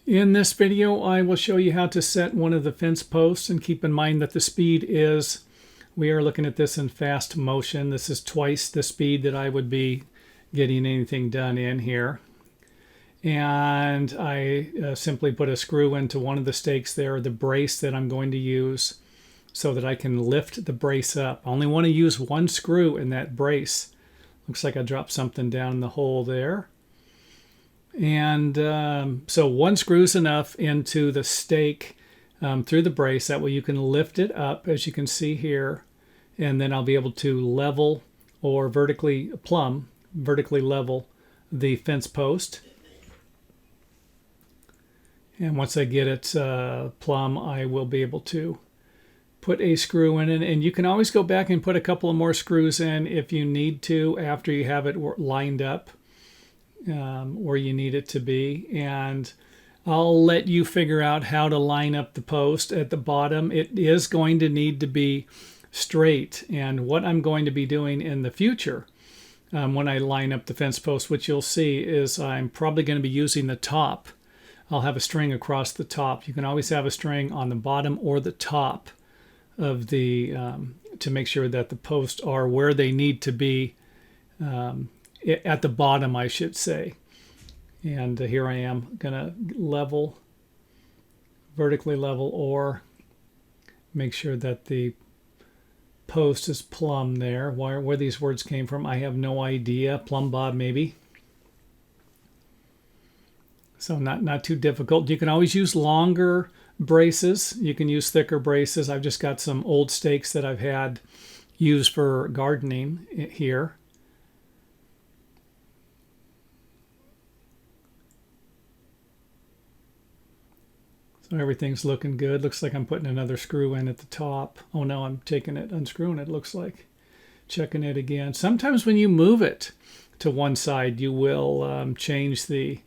In this video, I will show you how to set one of the fence posts, and keep in mind that the speed is, we are looking at this in fast motion. This is twice the speed that I would be getting anything done in here. And I simply put a screw into one of the stakes there, the brace that I'm going to use, so that I can lift the brace up. I only want to use one screw in that brace. Looks like I dropped something down the hole there. And so one screw is enough into the stake through the brace. That way you can lift it up, as you can see here, and then I'll be able to level or vertically level the fence post. And once I get it plumb, I will be able to put a screw in it. And you can always go back and put a couple of more screws in if you need to after you have it lined up where you need it to be. And I'll let you figure out how to line up the post at the bottom. It is going to need to be straight. And what I'm going to be doing in the future when I line up the fence post, which you'll see, is I'm probably going to be using the top. I'll have a string across the top. You can always have a string on the bottom or the top of the to make sure that the posts are where they need to be, at the bottom, I should say. And here I am gonna vertically level, or make sure that the post is plumb there. Where these words came from, I have no idea. Plumb bob maybe. So not too difficult. You can always use longer braces. You can use thicker braces. I've just got some old stakes that I've had used for gardening here. So everything's looking good. Looks like I'm putting another screw in at the top. Oh no, I'm taking it, unscrewing it, looks like. Checking it again. Sometimes when you move it to one side, you will change the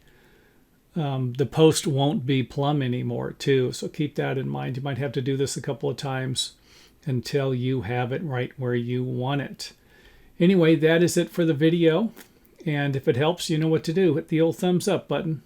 post won't be plumb anymore too. So keep that in mind. You might have to do this a couple of times until you have it right where you want it. Anyway, that is it for the video. And if it helps, you know what to do. Hit the old thumbs up button.